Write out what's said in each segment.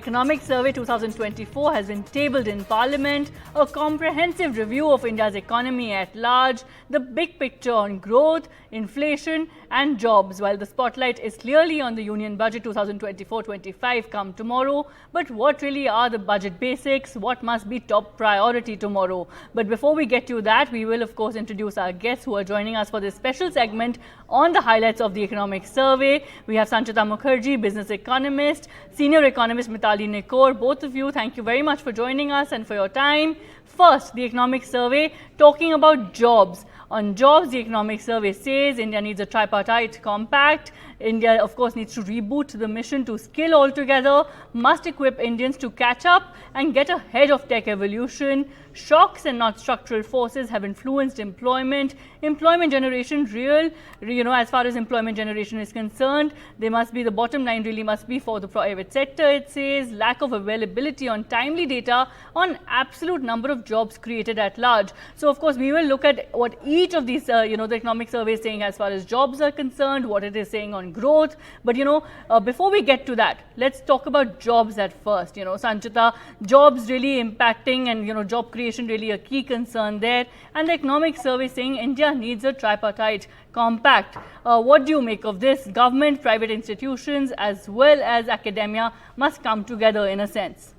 Economic Survey 2024 has been tabled in Parliament, a comprehensive review of India's economy at large, the big picture on growth, inflation and jobs. While the spotlight is clearly on the Union Budget 2024-25 come tomorrow, but what really are the budget basics? What must be top priority tomorrow? But before we get to that, we will of course introduce our guests who are joining us for this special segment on the highlights of the Economic Survey. We have Sanchita Mukherjee, business economist, senior economist Mitali Nikor. Both of you, thank you very much for joining us and for your time. First, the Economic Survey talking about jobs. On jobs, the Economic Survey says India needs a tripartite compact. India, of course, needs to reboot the mission to skill altogether, must equip Indians to catch up and get ahead of tech evolution. Shocks and not structural forces have influenced employment. Employment generation as far as employment generation is concerned, they must be, the bottom line really must be for the private sector, it says. Lack of availability on timely data on absolute number of jobs created at large. So, of course, we will look at what each of these, the Economic Survey is saying as far as jobs are concerned, what it is saying on growth. But, before we get to that, let's talk about jobs at first. Sanchita, jobs really impacting and, job creation really a key concern there. And the Economic Survey saying India needs a tripartite compact. What do you make of this? Government, private institutions, as well as academia must come together in a sense.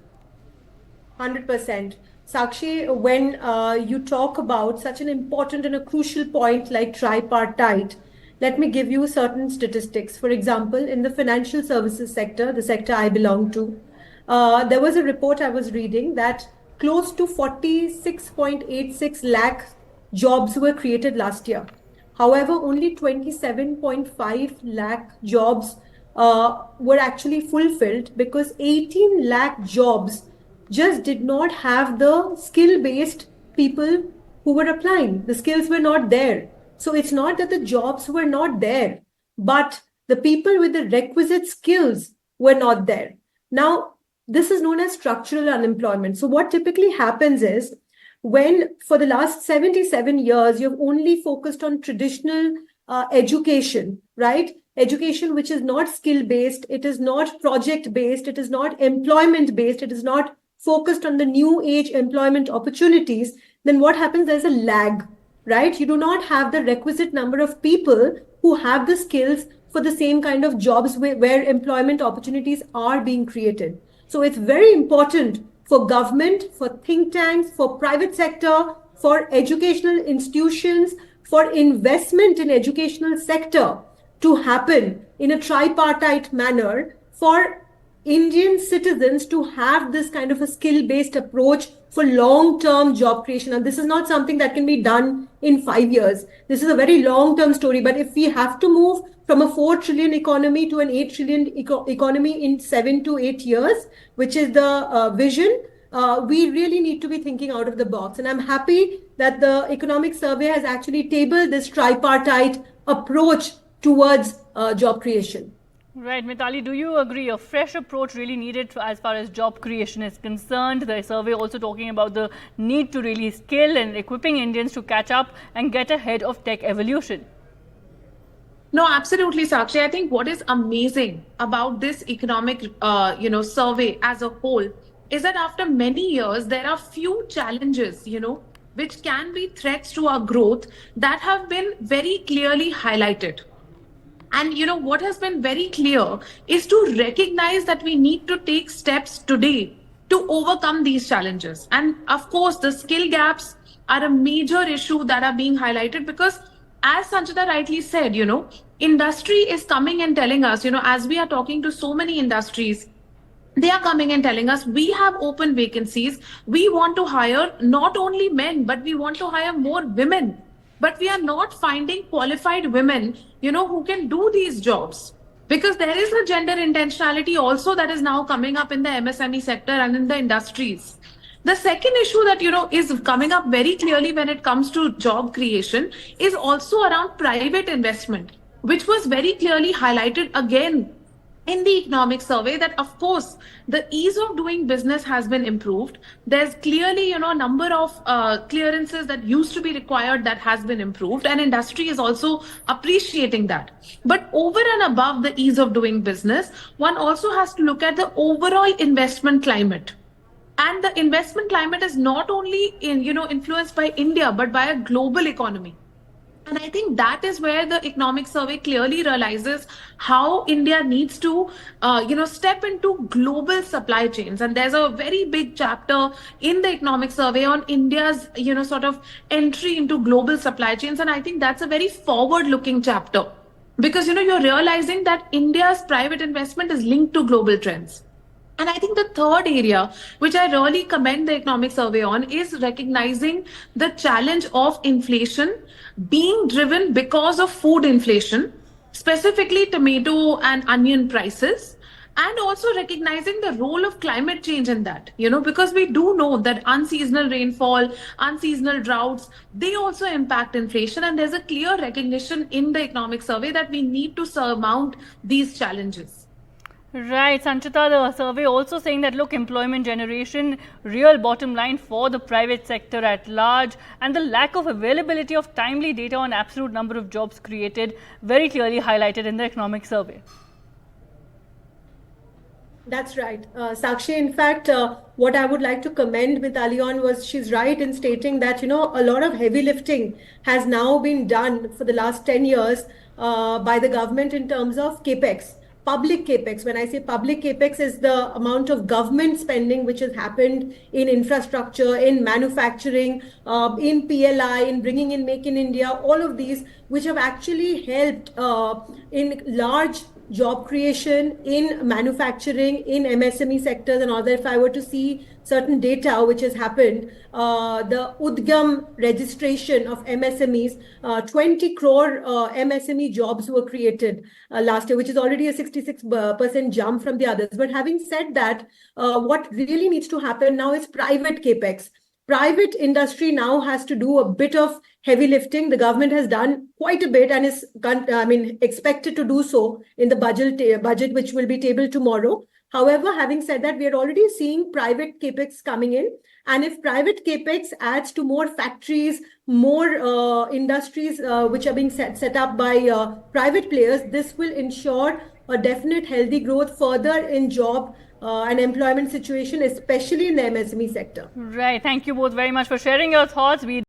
100%. Sakshi, when you talk about such an important and a crucial point like tripartite, let me give you certain statistics. For example, in the financial services sector, the sector I belong to, there was a report I was reading that close to 46.86 lakh jobs were created last year. However, only 27.5 lakh jobs were actually fulfilled because 18 lakh jobs just did not have the skill-based people who were applying. The skills were not there. So it's not that the jobs were not there, but the people with the requisite skills were not there. Now, this is known as structural unemployment. So what typically happens is when for the last 77 years, you've only focused on traditional education, right? Education which is not skill-based, it is not project-based, it is not employment-based, it is not focused on the new age employment opportunities, then what happens? There's a lag, right? You do not have the requisite number of people who have the skills for the same kind of jobs where employment opportunities are being created. So it's very important for government, for think tanks, for private sector, for educational institutions, for investment in educational sector to happen in a tripartite manner for Indian citizens to have this kind of a skill-based approach for long-term job creation. And this is not something that can be done in 5 years. This is a very long-term story. But if we have to move from a 4 trillion economy to an 8 trillion economy in 7 to 8 years, which is the vision, we really need to be thinking out of the box. And I'm happy that the Economic Survey has actually tabled this tripartite approach towards job creation. Right, Mitali, do you agree a fresh approach really needed as far as job creation is concerned? The survey also talking about the need to really skill and equipping Indians to catch up and get ahead of tech evolution. No, absolutely, Sakshi. I think what is amazing about this economic, survey as a whole is that after many years, there are few challenges, which can be threats to our growth that have been very clearly highlighted. And, what has been very clear is to recognize that we need to take steps today to overcome these challenges. And of course, the skill gaps are a major issue that are being highlighted because as Sanchita rightly said, industry is coming and telling us, as we are talking to so many industries, they are coming and telling us we have open vacancies. We want to hire not only men, but we want to hire more women. But we are not finding qualified women, who can do these jobs. Because there is a gender intentionality also that is now coming up in the MSME sector and in the industries. The second issue that, is coming up very clearly when it comes to job creation is also around private investment, which was very clearly highlighted again in the economic survey that of course the ease of doing business has been improved. There's clearly, a number of clearances that used to be required that has been improved, and industry is also appreciating that. But over and above the ease of doing business, one also has to look at the overall investment climate. And the investment climate is not only influenced by India but by a global economy. And I think that is where the economic survey clearly realizes how India needs to, step into global supply chains. And there's a very big chapter in the economic survey on India's, sort of entry into global supply chains. And I think that's a very forward-looking chapter because, you're realizing that India's private investment is linked to global trends. And I think the third area, which I really commend the economic survey on, is recognizing the challenge of inflation being driven because of food inflation, specifically tomato and onion prices, and also recognizing the role of climate change in that, because we do know that unseasonal rainfall, unseasonal droughts, they also impact inflation. And there's a clear recognition in the economic survey that we need to surmount these challenges. Right, Sanchita, the survey also saying that, look, employment generation, real bottom line for the private sector at large, and the lack of availability of timely data on absolute number of jobs created, very clearly highlighted in the economic survey. That's right. Sakshi, in fact, what I would like to commend Mithali on was she's right in stating that, a lot of heavy lifting has now been done for the last 10 years by the government in terms of capex. Public capex. When I say public capex, is the amount of government spending which has happened in infrastructure, in manufacturing, in PLI, in bringing in Make in India, all of these which have actually helped in large job creation in manufacturing, in MSME sectors, and all that. If I were to see certain data which has happened, the Udgam registration of MSMEs, 20 crore MSME jobs were created last year, which is already a 66% jump from the others. But having said that, what really needs to happen now is private capex. Private industry now has to do a bit of heavy lifting. The government has done quite a bit and is, expected to do so in the budget which will be tabled tomorrow. However, having said that, we are already seeing private capex coming in. And if private capex adds to more factories, more industries which are being set up by private players, this will ensure a definite healthy growth further in job and employment situation, especially in the MSME sector. Right. Thank you both very much for sharing your thoughts. We